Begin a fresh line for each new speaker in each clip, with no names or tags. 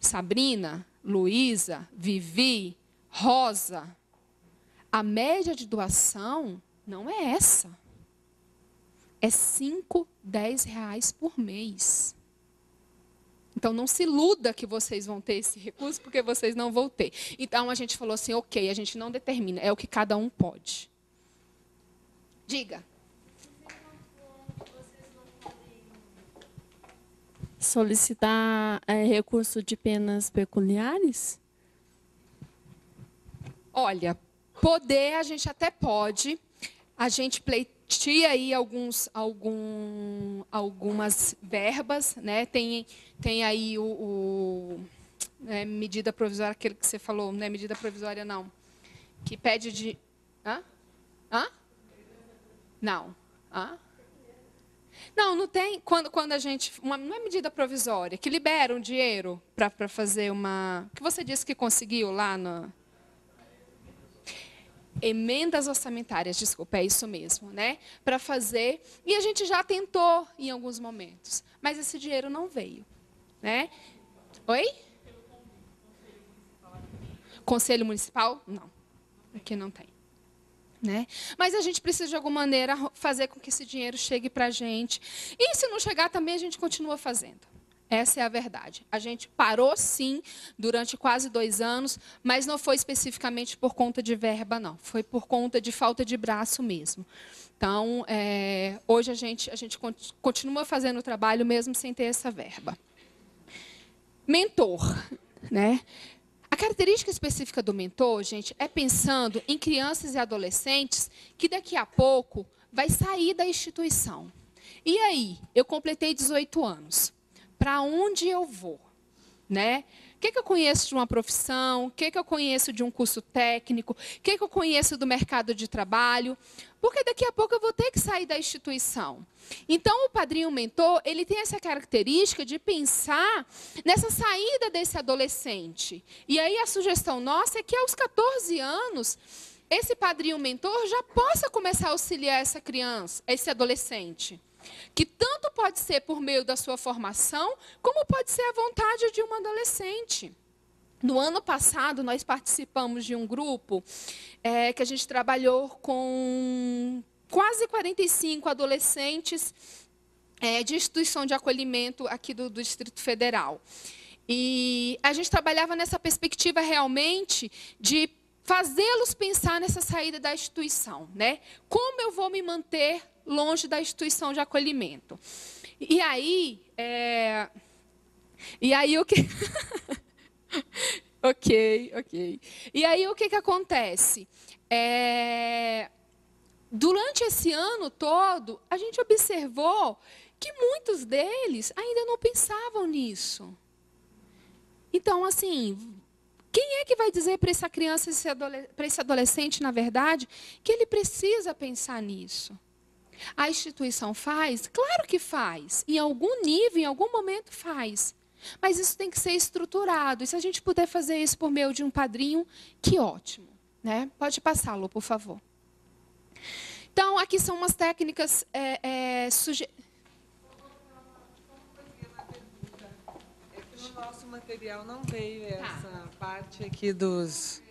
Sabrina, Luísa, Vivi, Rosa, a média de doação não é essa. É 5, 10 reais por mês. Então, não se iluda que vocês vão ter esse recurso, porque vocês não vão ter. Então, a gente falou assim, ok, a gente não determina, é o que cada um pode. Diga.
Solicitar recurso de penas peculiares?
Olha, poder a gente até pode. A gente pleiteia aí algumas verbas, né? Tem aí medida provisória, aquele que você falou, não é medida provisória, não. Que pede de... Hã? Não. Hã? Não tem. Quando a gente... não é medida provisória, que libera um dinheiro para fazer uma... O que você disse que conseguiu lá na... Emendas orçamentárias, desculpa, é isso mesmo, né? Para fazer. E a gente já tentou em alguns momentos, mas esse dinheiro não veio, né? Oi? Conselho Municipal? Não. Aqui não tem. Né? Mas a gente precisa, de alguma maneira, fazer com que esse dinheiro chegue para a gente. E se não chegar também, a gente continua fazendo. Essa é a verdade. A gente parou, sim, durante quase 2 anos, mas não foi especificamente por conta de verba, não. Foi por conta de falta de braço mesmo. Então, hoje a gente continua fazendo o trabalho mesmo sem ter essa verba. Mentor, né? A característica específica do mentor, gente, é pensando em crianças e adolescentes que daqui a pouco vai sair da instituição. E aí, eu completei 18 anos. Para onde eu vou? Né? O que eu conheço de uma profissão? O que eu conheço de um curso técnico? O que eu conheço do mercado de trabalho? Porque daqui a pouco eu vou ter que sair da instituição. Então, o padrinho mentor, ele tem essa característica de pensar nessa saída desse adolescente. E aí a sugestão nossa é que aos 14 anos, esse padrinho mentor já possa começar a auxiliar essa criança, esse adolescente. Que tanto pode ser por meio da sua formação, como pode ser a vontade de uma adolescente. No ano passado, nós participamos de um grupo que a gente trabalhou com quase 45 adolescentes de instituição de acolhimento aqui do Distrito Federal. E a gente trabalhava nessa perspectiva realmente de fazê-los pensar nessa saída da instituição, né? Como eu vou me manter longe da instituição de acolhimento? E aí o que... Ok. E aí o que acontece? Durante esse ano todo, a gente observou que muitos deles ainda não pensavam nisso. Então, assim, quem é que vai dizer para essa criança, para esse adolescente, na verdade, que ele precisa pensar nisso? A instituição faz? Claro que faz. Em algum nível, em algum momento faz. Mas isso tem que ser estruturado. E se a gente puder fazer isso por meio de um padrinho, que ótimo. Né? Pode passar, Lu, por favor. Então, aqui são umas técnicas
No nosso material não veio essa parte aqui dos...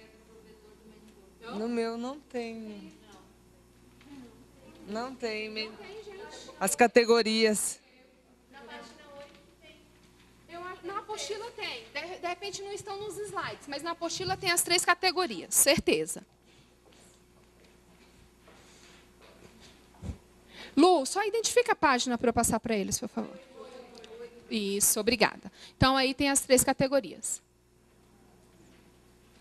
No meu não tem. Não tem. As categorias.
Na apostila tem. De repente não estão nos slides, mas na apostila tem as 3 categorias, certeza. Lu, só identifica a página para eu passar para eles, por favor. Isso, obrigada. Então, aí tem as 3 categorias.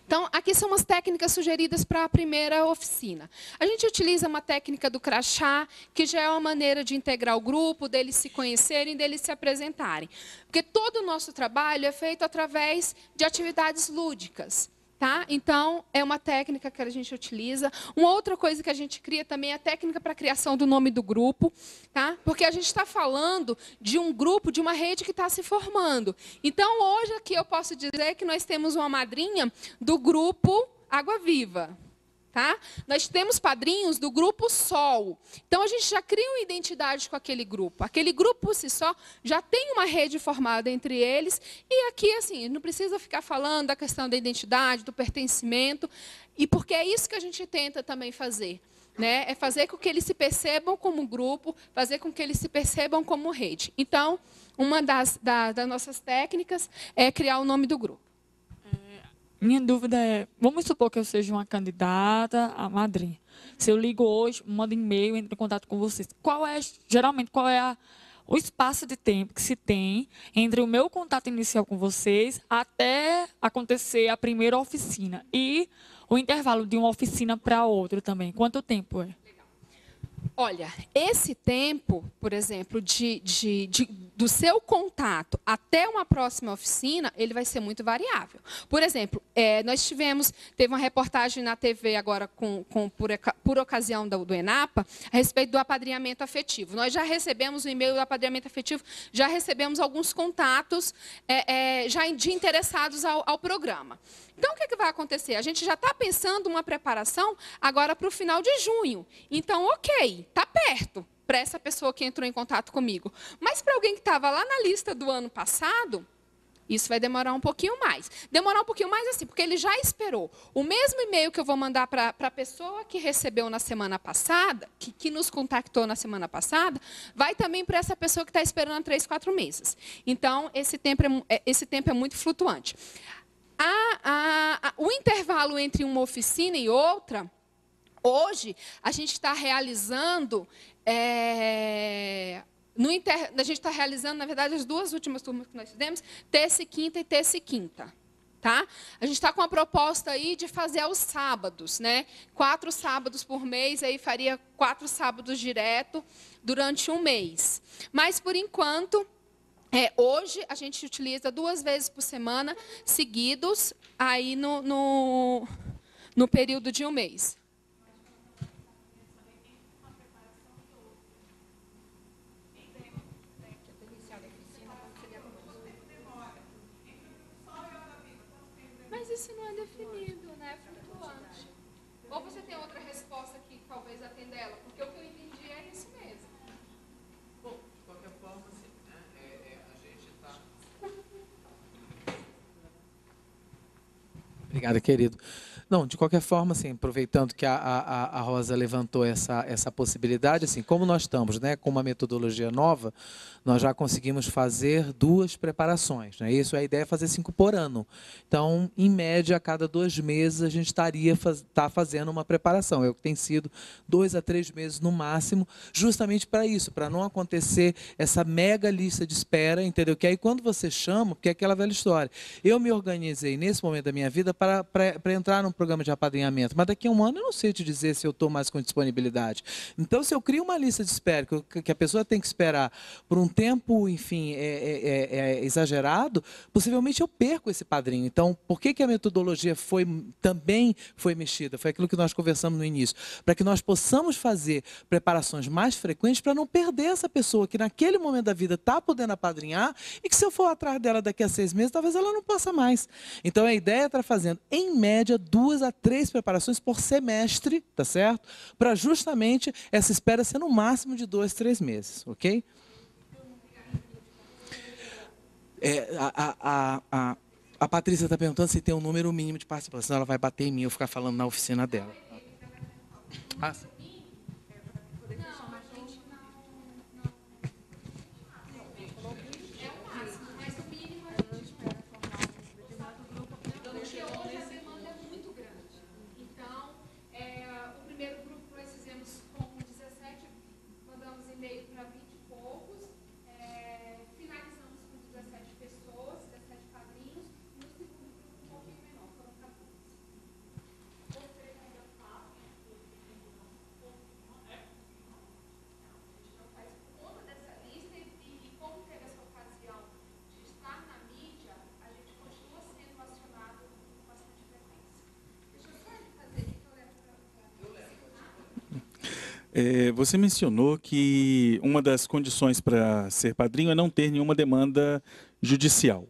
Então, aqui são as técnicas sugeridas para a primeira oficina. A gente utiliza uma técnica do crachá, que já é uma maneira de integrar o grupo, deles se conhecerem, deles se apresentarem. Porque todo o nosso trabalho é feito através de atividades lúdicas. Tá? Então, é uma técnica que a gente utiliza. Uma outra coisa que a gente cria também é a técnica para a criação do nome do grupo. Tá? Porque a gente está falando de um grupo, de uma rede que está se formando. Então, hoje aqui eu posso dizer que nós temos uma madrinha do grupo Água Viva. Tá? Nós temos padrinhos do grupo Sol. Então, a gente já cria uma identidade com aquele grupo. Aquele grupo, por si só, já tem uma rede formada entre eles. E aqui, assim, não precisa ficar falando da questão da identidade, do pertencimento. E porque é isso que a gente tenta também fazer. Né? É fazer com que eles se percebam como grupo, fazer com que eles se percebam como rede. Então, uma das nossas técnicas é criar o nome do grupo.
Minha dúvida é, vamos supor que eu seja uma candidata a madrinha. Se eu ligo hoje, mando e-mail, entro em contato com vocês. Geralmente, qual é o espaço de tempo que se tem entre o meu contato inicial com vocês até acontecer a primeira oficina? E o intervalo de uma oficina para outra também. Quanto tempo é?
Olha, esse tempo, por exemplo, do seu contato até uma próxima oficina, ele vai ser muito variável. Por exemplo, teve uma reportagem na TV agora, por ocasião do ENAPA, a respeito do apadrinhamento afetivo. Nós já recebemos o e-mail do apadrinhamento afetivo, já recebemos alguns contatos já de interessados ao programa. Então, o que vai acontecer? A gente já está pensando uma preparação agora para o final de junho. Então, ok, está perto para essa pessoa que entrou em contato comigo. Mas para alguém que estava lá na lista do ano passado, isso vai demorar um pouquinho mais. Demorar um pouquinho mais assim, porque ele já esperou. O mesmo e-mail que eu vou mandar para a pessoa que recebeu na semana passada, que nos contactou na semana passada, vai também para essa pessoa que está esperando há 3, 4 meses. Então, esse tempo é muito flutuante. O intervalo entre uma oficina e outra, hoje, a gente está realizando, na verdade, as 2 últimas turmas que nós fizemos, terça e quinta e terça e quinta. Tá? A gente está com a proposta aí de fazer aos sábados, né? 4 sábados por mês, aí faria 4 sábados direto durante um mês. Mas, por enquanto, hoje a gente utiliza 2 vezes por semana, seguidos, aí no período de um mês. Mas isso não é definido, né? É flutuante. Ou você tem outra resposta que talvez atenda ela? Porque o que eu entendi é isso mesmo.
Bom, de qualquer forma, assim, a gente está... Obrigado, querido. Não, de qualquer forma, assim, aproveitando que a Rosa levantou essa possibilidade, assim, como nós estamos, né, com uma metodologia nova, nós já conseguimos fazer 2 preparações, né? Isso, a ideia é fazer 5 por ano. Então, em média, a cada 2 meses, a gente estaria fazendo uma preparação. É o que tem sido 2 a 3 meses no máximo, justamente para isso, para não acontecer essa mega lista de espera, entendeu? Que aí, quando você chama, porque é aquela velha história. Eu me organizei, nesse momento da minha vida, para entrar num programa de apadrinhamento, mas daqui a um ano eu não sei te dizer se eu estou mais com disponibilidade. Então, se eu crio uma lista de espera, que a pessoa tem que esperar por um tempo, enfim, exagerado, possivelmente eu perco esse padrinho. Então, por que a metodologia também foi mexida? Foi aquilo que nós conversamos no início. Para que nós possamos fazer preparações mais frequentes para não perder essa pessoa que naquele momento da vida está podendo apadrinhar e que se eu for atrás dela daqui a 6 meses, talvez ela não possa mais. Então, a ideia é estar fazendo, em média, 2 a 3 preparações por semestre, tá certo? Para justamente essa espera ser no máximo de 2, 3 meses, ok? A Patrícia está perguntando se tem um número mínimo de participantes, senão ela vai bater em mim eu ficar falando na oficina dela. Sim.
Você mencionou que uma das condições para ser padrinho é não ter nenhuma demanda judicial.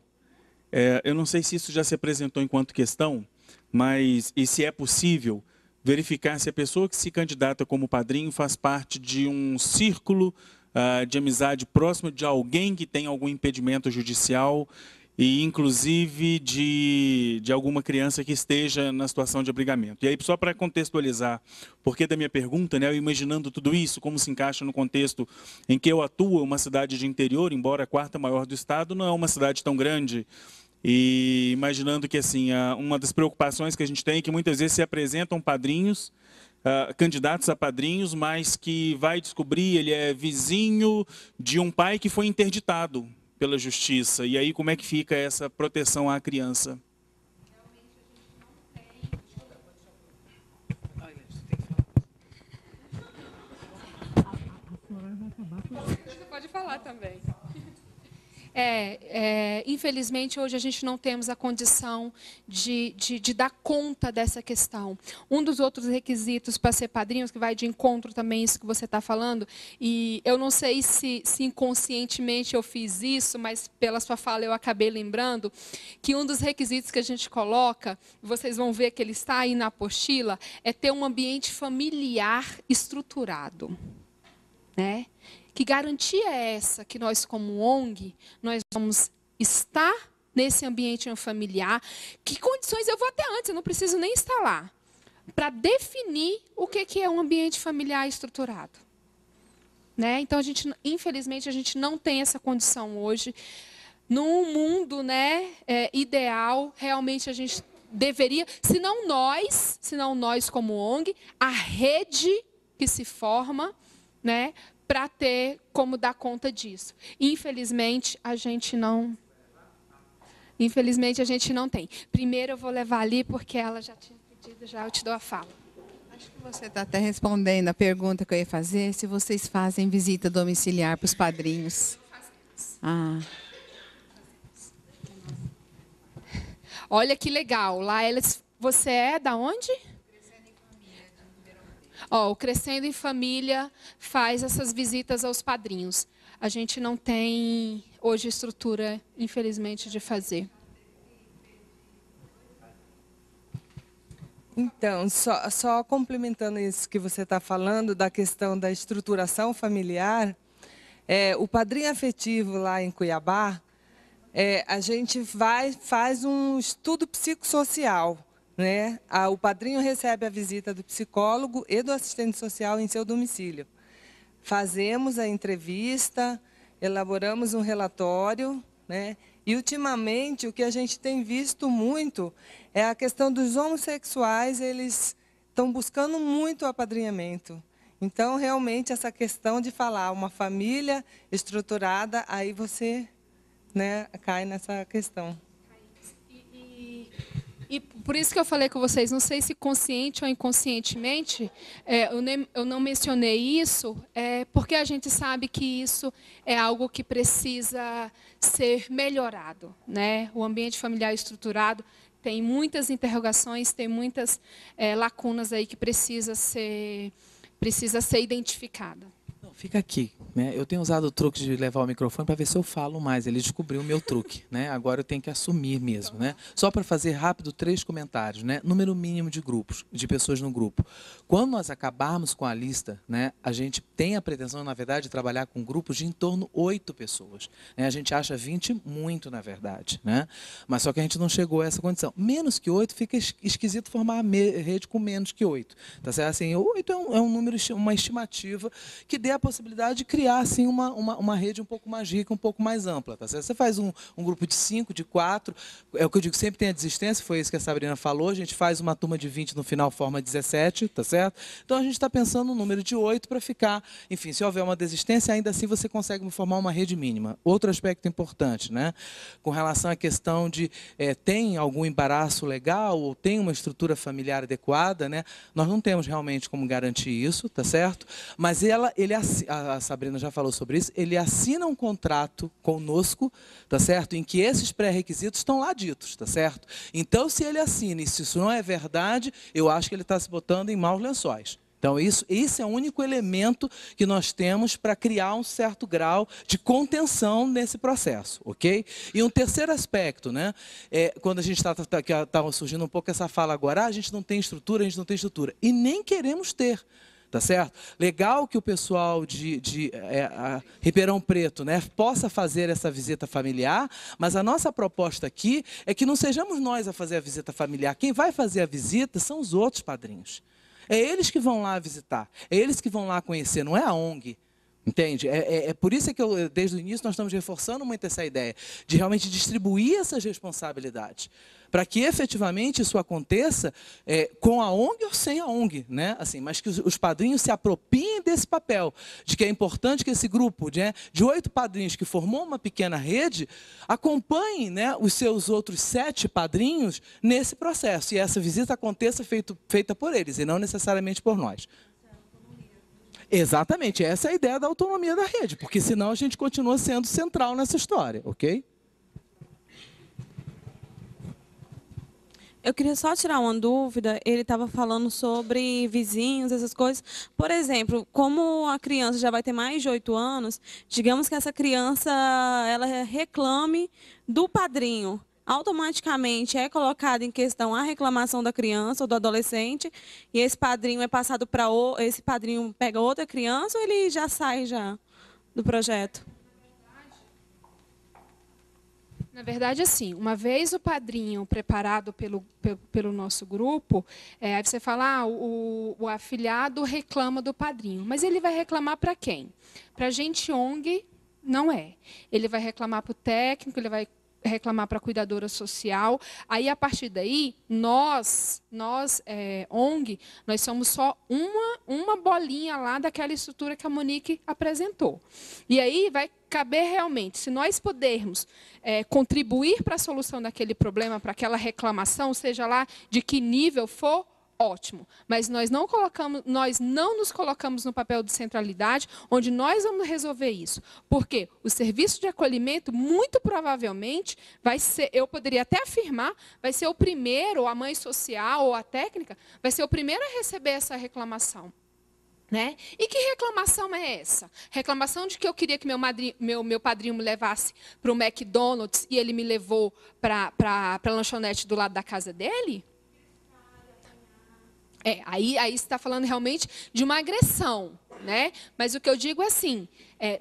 Eu não sei se isso já se apresentou enquanto questão, mas e se é possível verificar se a pessoa que se candidata como padrinho faz parte de um círculo de amizade próximo de alguém que tem algum impedimento judicial e, inclusive, de alguma criança que esteja na situação de abrigamento. E aí, só para contextualizar o porquê da minha pergunta, né, eu imaginando tudo isso, como se encaixa no contexto em que eu atuo, uma cidade de interior, embora a quarta maior do estado, não é uma cidade tão grande. E imaginando que, assim, uma das preocupações que a gente tem é que muitas vezes se apresentam padrinhos, candidatos a padrinhos, mas que vai descobrir ele é vizinho de um pai que foi interditado pela justiça. E aí como é que fica essa proteção à criança?
Você pode falar também. Infelizmente, hoje a gente não temos a condição de dar conta dessa questão. Um dos outros requisitos para ser padrinhos, que vai de encontro também isso que você está falando, e eu não sei se inconscientemente eu fiz isso, mas pela sua fala eu acabei lembrando, que um dos requisitos que a gente coloca, vocês vão ver que ele está aí na apostila, é ter um ambiente familiar estruturado, né? Que garantia é essa que nós, como ONG, nós vamos estar nesse ambiente familiar? Que condições, eu vou até antes, eu não preciso nem estar lá, para definir o que é um ambiente familiar estruturado. Né? Então, infelizmente, a gente não tem essa condição hoje. Num mundo, né, ideal, realmente a gente deveria, se não nós como ONG, a rede que se forma, né, para ter como dar conta disso. Infelizmente, a gente não tem. Primeiro eu vou levar ali, porque ela já tinha pedido, já eu te dou a fala.
Acho que você está até respondendo a pergunta que eu ia fazer, se vocês fazem visita domiciliar para os padrinhos. Ah.
Olha que legal. Lá você é da onde? O Crescendo em Família faz essas visitas aos padrinhos. A gente não tem hoje estrutura, infelizmente, de fazer.
Então, só complementando isso que você está falando, da questão da estruturação familiar, o padrinho afetivo lá em Cuiabá, a gente faz um estudo psicossocial. Né? O padrinho recebe a visita do psicólogo e do assistente social em seu domicílio. Fazemos a entrevista, elaboramos um relatório, né? E, ultimamente, o que a gente tem visto muito é a questão dos homossexuais, eles estão buscando muito o apadrinhamento. Então, realmente, essa questão de falar uma família estruturada, aí você, né, cai nessa questão.
E por isso que eu falei com vocês, não sei se consciente ou inconscientemente, eu não mencionei isso, porque a gente sabe que isso é algo que precisa ser melhorado. Né? O ambiente familiar estruturado tem muitas interrogações, tem muitas lacunas aí que precisa ser identificada.
Não, fica aqui. Né? Eu tenho usado o truque de levar o microfone para ver se eu falo mais. Ele descobriu o meu truque. Né? Agora eu tenho que assumir mesmo. Né? Só para fazer rápido 3 comentários. Né? Número mínimo de grupos, de pessoas no grupo. Quando nós acabarmos com a lista, né, a gente tem a pretensão, na verdade, de trabalhar com grupos de em torno 8 pessoas. Né? A gente acha 20 muito, na verdade. Né? Mas só que a gente não chegou a essa condição. Menos que 8 fica esquisito formar rede com menos que 8. Tá certo? Assim, 8 é um número, uma estimativa que dê a possibilidade de criar assim, uma rede um pouco mais rica, um pouco mais ampla. Tá certo? Você faz um grupo de 5, de 4, é o que eu digo, sempre tem a desistência, foi isso que a Sabrina falou, a gente faz uma turma de 20, no final forma 17, tá certo? Então a gente está pensando no número de 8 para ficar, enfim, se houver uma desistência, ainda assim você consegue formar uma rede mínima. Outro aspecto importante, né? Com relação à questão de tem algum embaraço legal ou tem uma estrutura familiar adequada, né? Nós não temos realmente como garantir isso, tá certo? Mas a Sabrina já falou sobre isso, ele assina um contrato conosco, tá certo? Em que esses pré-requisitos estão lá ditos, tá certo? Então, se ele assina e se isso não é verdade, eu acho que ele está se botando em maus lençóis. Então, esse é o único elemento que nós temos para criar um certo grau de contenção nesse processo, ok? E um terceiro aspecto, né? Quando a gente estava surgindo um pouco essa fala agora, a gente não tem estrutura, e nem queremos ter. Tá certo? Legal que o pessoal de Ribeirão Preto, né, possa fazer essa visita familiar, mas a nossa proposta aqui é que não sejamos nós a fazer a visita familiar. Quem vai fazer a visita são os outros padrinhos. É eles que vão lá visitar, é eles que vão lá conhecer, não é a ONG. Entende? É por isso que desde o início nós estamos reforçando muito essa ideia de realmente distribuir essas responsabilidades, para que efetivamente isso aconteça com a ONG ou sem a ONG, né? Assim, mas que os padrinhos se apropriem desse papel, de que é importante que esse grupo de 8 padrinhos que formou uma pequena rede acompanhe, né, os seus outros 7 padrinhos nesse processo, e essa visita aconteça feita por eles, e não necessariamente por nós. Exatamente, essa é a ideia da autonomia da rede, porque senão a gente continua sendo central nessa história, ok?
Eu queria só tirar uma dúvida, ele estava falando sobre vizinhos, essas coisas. Por exemplo, como a criança já vai ter mais de 8 anos, digamos que essa criança ela reclame do padrinho. Automaticamente é colocada em questão a reclamação da criança ou do adolescente, e esse padrinho é passado para esse padrinho pega outra criança, ou ele já sai do projeto?
Na verdade, assim, uma vez o padrinho preparado pelo nosso grupo, aí você fala, o afilhado reclama do padrinho, mas ele vai reclamar para quem? Para a gente ONG, não é. Ele vai reclamar para o técnico, ele vai reclamar para a cuidadora social. Aí, a partir daí, nós ONG, nós somos só uma bolinha lá daquela estrutura que a Monique apresentou. E aí vai caber realmente, se nós pudermos contribuir para a solução daquele problema, para aquela reclamação, seja lá de que nível for, ótimo. Mas nós não nos colocamos no papel de centralidade, onde nós vamos resolver isso. Porque o serviço de acolhimento, muito provavelmente, vai ser, eu poderia até afirmar, vai ser o primeiro, ou a mãe social, ou a técnica, vai ser o primeiro a receber essa reclamação. Né? E que reclamação é essa? Reclamação de que eu queria que meu padrinho me levasse para o McDonald's e ele me levou para a lanchonete do lado da casa dele? Aí você está falando realmente de uma agressão, né? Mas o que eu digo é assim,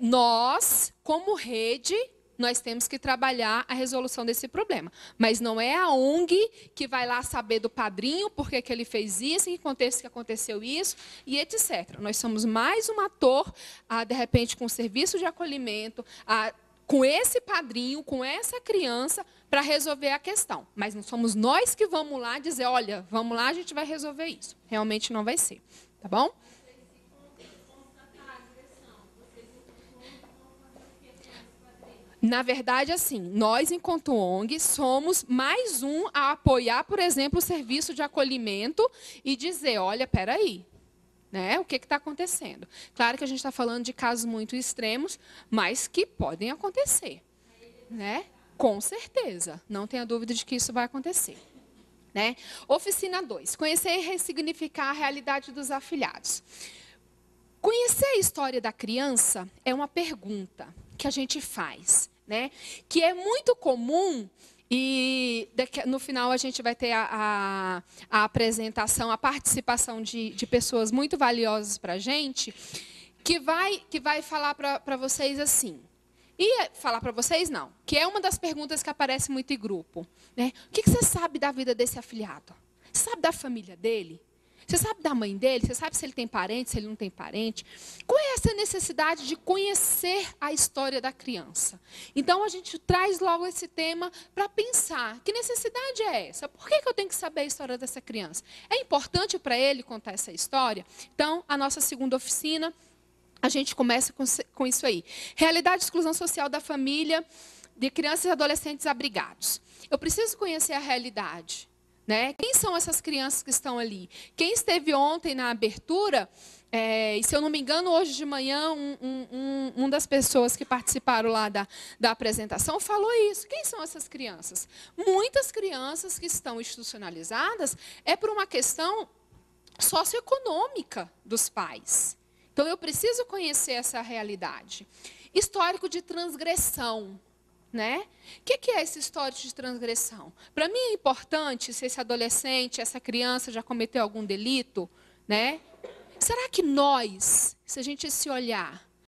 nós, como rede, nós temos que trabalhar a resolução desse problema. Mas não é a ONG que vai lá saber do padrinho, por que ele fez isso, em que contexto que aconteceu isso, e etc. Nós somos mais um ator, de repente, com o serviço de acolhimento, com esse padrinho, com essa criança, para resolver a questão. Mas não somos nós que vamos lá dizer, olha, vamos lá, a gente vai resolver isso. Realmente não vai ser. Tá bom? Na verdade, assim, nós, enquanto ONG, somos mais um a apoiar, por exemplo, o serviço de acolhimento e dizer, olha, espera aí. Né? O que está acontecendo? Claro que a gente está falando de casos muito extremos, mas que podem acontecer. Né? Com certeza. Não tenha dúvida de que isso vai acontecer. Né? Oficina 2. Conhecer e ressignificar a realidade dos afilhados. Conhecer a história da criança é uma pergunta que a gente faz, né? Que é muito comum. E no final a gente vai ter a apresentação, a participação de pessoas muito valiosas para a gente, que vai falar para vocês assim. E falar para vocês não, que é uma das perguntas que aparece muito em grupo. Né? O que você sabe da vida desse afilhado? Você sabe da família dele? Você sabe da mãe dele? Você sabe se ele tem parente, se ele não tem parente? Qual é essa necessidade de conhecer a história da criança? Então, a gente traz logo esse tema para pensar. Que necessidade é essa? Por que eu tenho que saber a história dessa criança? É importante para ele contar essa história? Então, a nossa segunda oficina, a gente começa com isso aí. Realidade de exclusão social da família de crianças e adolescentes abrigados. Eu preciso conhecer a realidade. Né? Quem são essas crianças que estão ali? Quem esteve ontem na abertura, e se eu não me engano, hoje de manhã, uma das pessoas que participaram lá da apresentação falou isso. Quem são essas crianças? Muitas crianças que estão institucionalizadas por uma questão socioeconômica dos pais. Então, eu preciso conhecer essa realidade. Histórico de transgressão, né? O que é esse histórico de transgressão? Para mim é importante se esse adolescente, essa criança já cometeu algum delito, né? Será que nós, se a gente se olhar,